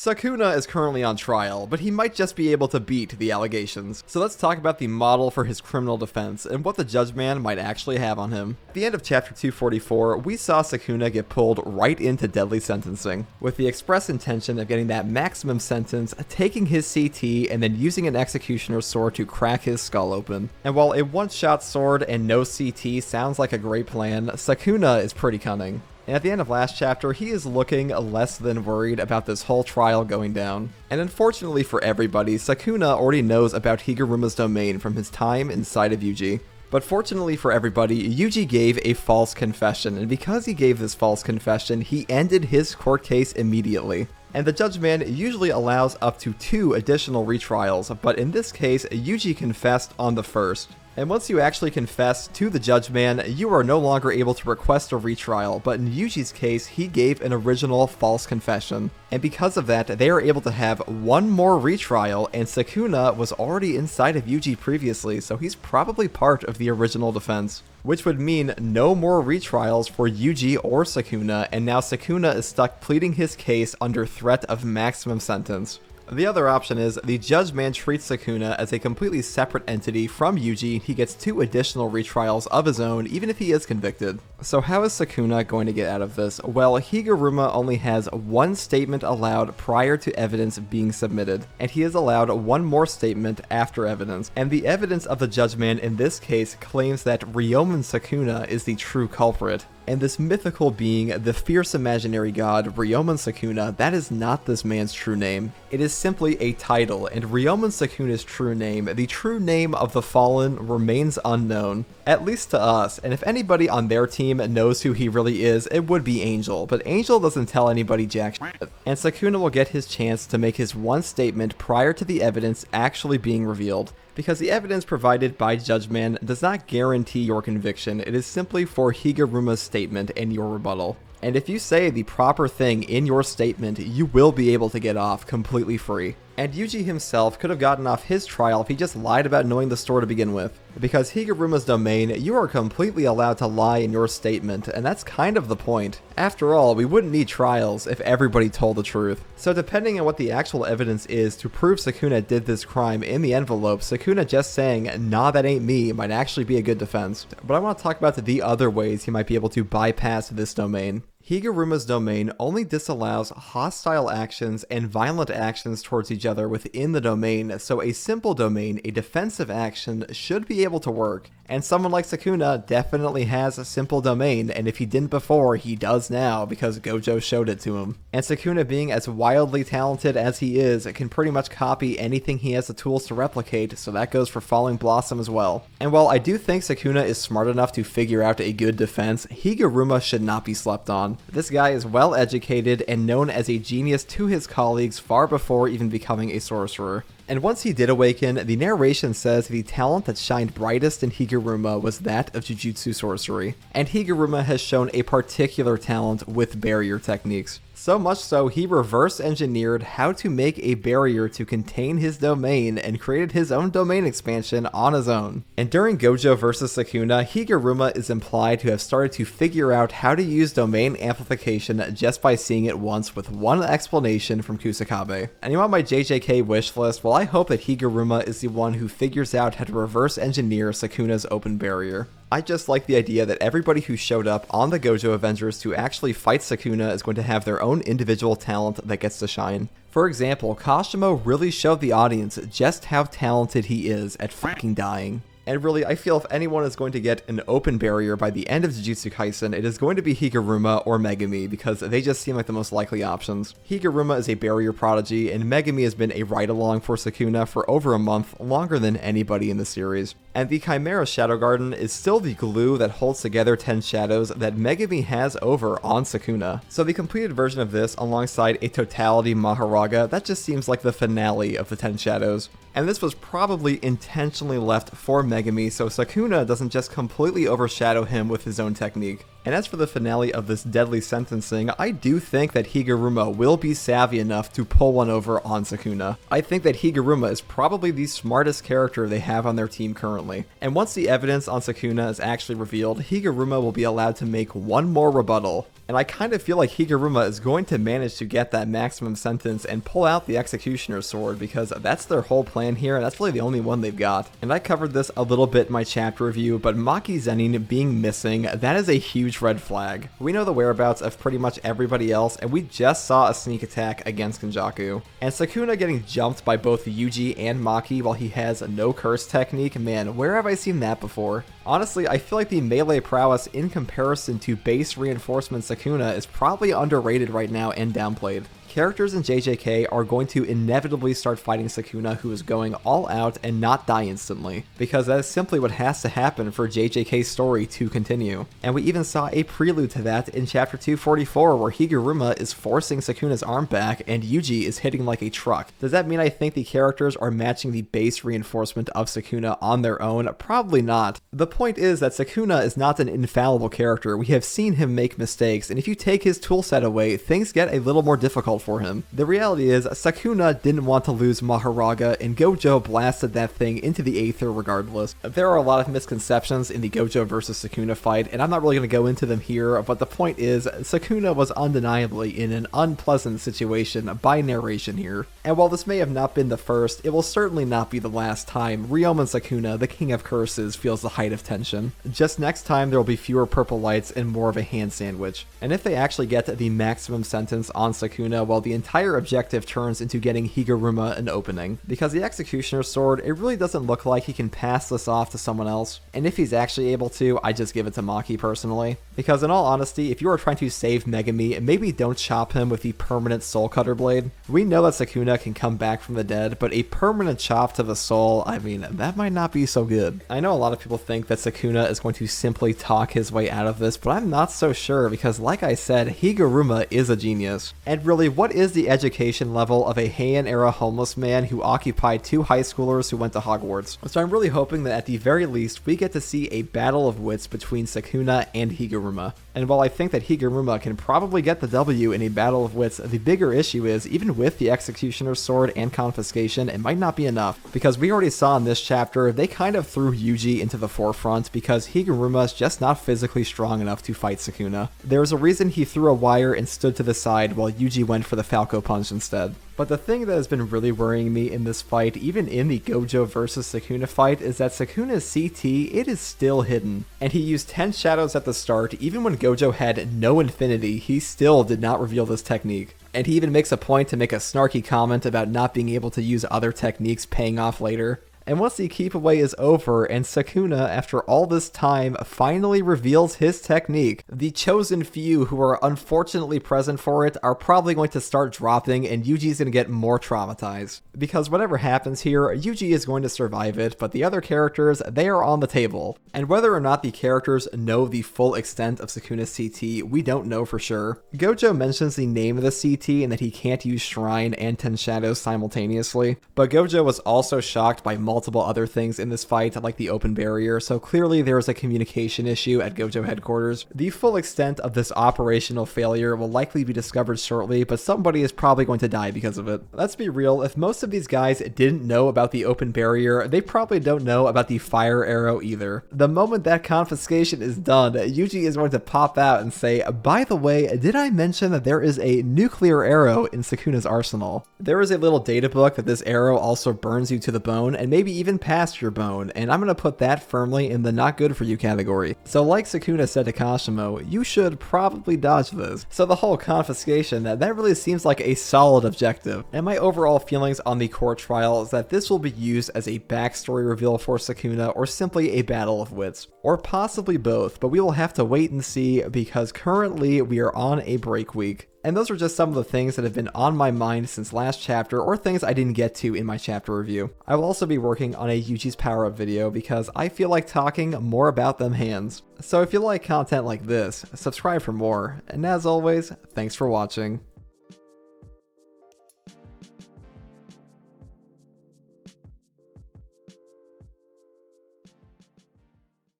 Sukuna is currently on trial, but he might just be able to beat the allegations. So let's talk about the model for his criminal defense and what the judge man might actually have on him. At the end of chapter 244, we saw Sukuna get pulled right into deadly sentencing, with the express intention of getting that maximum sentence, taking his CT, and then using an executioner's sword to crack his skull open. And while a one-shot sword and no CT sounds like a great plan, Sukuna is pretty cunning. And at the end of last chapter, he is looking less than worried about this whole trial going down. And unfortunately for everybody, Sukuna already knows about Higuruma's domain from his time inside of Yuji. But fortunately for everybody, Yuji gave a false confession, and because he gave this false confession, he ended his court case immediately. And the judgman usually allows up to 2 additional retrials, but in this case, Yuji confessed on the first. And once you actually confess to the judgman, you are no longer able to request a retrial, but in Yuji's case, he gave an original false confession. And because of that, they are able to have 1 more retrial, and Sukuna was already inside of Yuji previously, so he's probably part of the original defense. Which would mean no more retrials for Yuji or Sukuna, and now Sukuna is stuck pleading his case under threat of maximum sentence. The other option is the judgman treats Sukuna as a completely separate entity from Yuji. He gets 2 additional retrials of his own, even if he is convicted. So how is Sukuna going to get out of this? Well, Higuruma only has 1 statement allowed prior to evidence being submitted, and he is allowed 1 more statement after evidence. And the evidence of the judgman in this case claims that Ryomen Sukuna is the true culprit. And this mythical being, the fierce imaginary god Ryomen Sukuna, that is not this man's true name. It is simply a title, and Ryomen Sukuna's true name, the true name of the fallen, remains unknown. At least to us, and if anybody on their team knows who he really is, it would be Angel, but Angel doesn't tell anybody jack shit. And Sukuna will get his chance to make his 1 statement prior to the evidence actually being revealed. Because the evidence provided by Judgman does not guarantee your conviction, it is simply for Higuruma's statement and your rebuttal. And if you say the proper thing in your statement, you will be able to get off completely free. And Yuji himself could have gotten off his trial if he just lied about knowing the store to begin with. Because Higuruma's domain, you are completely allowed to lie in your statement, and that's kind of the point. After all, we wouldn't need trials if everybody told the truth. So depending on what the actual evidence is to prove Sukuna did this crime in the envelope, Sukuna just saying, "Nah, that ain't me," might actually be a good defense. But I want to talk about the other ways he might be able to bypass this domain. Higuruma's domain only disallows hostile actions and violent actions towards each other within the domain, so a simple domain, a defensive action, should be able to work. And someone like Sukuna definitely has a simple domain, and if he didn't before, he does now because Gojo showed it to him. And Sukuna, being as wildly talented as he is, can pretty much copy anything he has the tools to replicate, so that goes for Falling Blossom as well. And while I do think Sukuna is smart enough to figure out a good defense, Higuruma should not be slept on. This guy is well educated and known as a genius to his colleagues far before even becoming a sorcerer. And once he did awaken, the narration says the talent that shined brightest in Higuruma was that of Jujutsu sorcery. And Higuruma has shown a particular talent with barrier techniques. So much so, he reverse engineered how to make a barrier to contain his domain and created his own domain expansion on his own. And during Gojo vs Sukuna, Higuruma is implied to have started to figure out how to use domain amplification just by seeing it once with 1 explanation from Kusakabe. And you want my JJK wish list? Well, I hope that Higuruma is the one who figures out how to reverse engineer Sukuna's open barrier. I just like the idea that everybody who showed up on the Gojo Avengers to actually fight Sukuna is going to have their own individual talent that gets to shine. For example, Kashimo really showed the audience just how talented he is at fucking dying. And really, I feel if anyone is going to get an open barrier by the end of Jujutsu Kaisen, it is going to be Higuruma or Megumi, because they just seem like the most likely options. Higuruma is a barrier prodigy, and Megumi has been a ride-along for Sukuna for over a month, longer than anybody in the series. And the Chimera Shadow Garden is still the glue that holds together 10 shadows that Megumi has over on Sukuna. So the completed version of this, alongside a Totality Mahoraga, that just seems like the finale of the 10 shadows. And this was probably intentionally left for Megumi so Sukuna doesn't just completely overshadow him with his own technique. And as for the finale of this deadly sentencing, I do think that Higuruma will be savvy enough to pull one over on Sukuna. I think that Higuruma is probably the smartest character they have on their team currently. And once the evidence on Sukuna is actually revealed, Higuruma will be allowed to make one more rebuttal. And I kind of feel like Higuruma is going to manage to get that maximum sentence and pull out the Executioner's Sword, because that's their whole plan here, and that's really the only one they've got. And I covered this a little bit in my chapter review, but Maki Zenin being missing, that is a huge red flag. We know the whereabouts of pretty much everybody else, and we just saw a sneak attack against Kenjaku. And Sukuna getting jumped by both Yuji and Maki while he has no curse technique, man, where have I seen that before? Honestly, I feel like the melee prowess in comparison to base reinforcement Sukuna is probably underrated right now and downplayed. Characters in JJK are going to inevitably start fighting Sukuna, who is going all out and not die instantly, because that is simply what has to happen for JJK's story to continue. And we even saw a prelude to that in chapter 244, where Higuruma is forcing Sukuna's arm back and Yuji is hitting like a truck. Does that mean I think the characters are matching the base reinforcement of Sukuna on their own? Probably not. The point is that Sukuna is not an infallible character. We have seen him make mistakes, and if you take his toolset away, things get a little more difficult for him. The reality is, Sukuna didn't want to lose Mahoraga, and Gojo blasted that thing into the aether regardless. There are a lot of misconceptions in the Gojo versus Sukuna fight, and I'm not really going to go into them here, but the point is, Sukuna was undeniably in an unpleasant situation by narration here. And while this may have not been the first, it will certainly not be the last time Ryomen Sukuna, the King of Curses, feels the height of tension. Just next time, there will be fewer purple lights and more of a hand sandwich. And if they actually get the maximum sentence on Sukuna, well, the entire objective turns into getting Higuruma an opening. Because the Executioner's Sword, it really doesn't look like he can pass this off to someone else. And if he's actually able to, I just give it to Maki personally. Because in all honesty, if you are trying to save Megumi, maybe don't chop him with the permanent soul cutter blade. We know that Sukuna can come back from the dead, but a permanent chop to the soul, I mean, that might not be so good. I know a lot of people think that Sukuna is going to simply talk his way out of this, but I'm not so sure, because like I said, Higuruma is a genius. And really, what is the education level of a Heian era homeless man who occupied 2 high schoolers who went to Hogwarts? So I'm really hoping that at the very least we get to see a battle of wits between Sukuna and Higuruma. And while I think that Higuruma can probably get the W in a battle of wits, the bigger issue is, even with the Executioner's Sword and confiscation, it might not be enough. Because we already saw in this chapter, they kind of threw Yuji into the forefront because Higuruma is just not physically strong enough to fight Sukuna. There's a reason he threw a wire and stood to the side while Yuji went for the Falco Punch instead. But the thing that has been really worrying me in this fight, even in the Gojo versus Sukuna fight, is that Sukuna's CT, it is still hidden. And he used 10 shadows at the start. Even when Gojo had no infinity, he still did not reveal this technique. And he even makes a point to make a snarky comment about not being able to use other techniques paying off later. And once the keep away is over and Sukuna, after all this time, finally reveals his technique, the chosen few who are unfortunately present for it are probably going to start dropping, and Yuji's going to get more traumatized. Because whatever happens here, Yuji is going to survive it, but the other characters, they are on the table. And whether or not the characters know the full extent of Sukuna's CT, we don't know for sure. Gojo mentions the name of the CT and that he can't use Shrine and 10 Shadows simultaneously, but Gojo was also shocked by multiple other things in this fight, like the open barrier, so clearly there was a communication issue at Gojo headquarters. The full extent of this operational failure will likely be discovered shortly, but somebody is probably going to die because of it. Let's be real, if most of these guys didn't know about the open barrier, they probably don't know about the fire arrow either. The moment that confiscation is done, Yuji is going to pop out and say, by the way, did I mention that there is a nuclear arrow in Sukuna's arsenal? There is a little data book that this arrow also burns you to the bone, and maybe even past your bone, and I'm going to put that firmly in the not good for you category. So like Sukuna said to Kashimo, you should probably dodge this. So the whole confiscation, that really seems like a solid objective. And my overall feelings on the court trial is that this will be used as a backstory reveal for Sukuna, or simply a battle of wits. Or possibly both, but we will have to wait and see, because currently we are on a break week. And those are just some of the things that have been on my mind since last chapter, or things I didn't get to in my chapter review. I will also be working on a Yuji's Power Up video because I feel like talking more about them hands. So if you like content like this, subscribe for more, and as always, thanks for watching.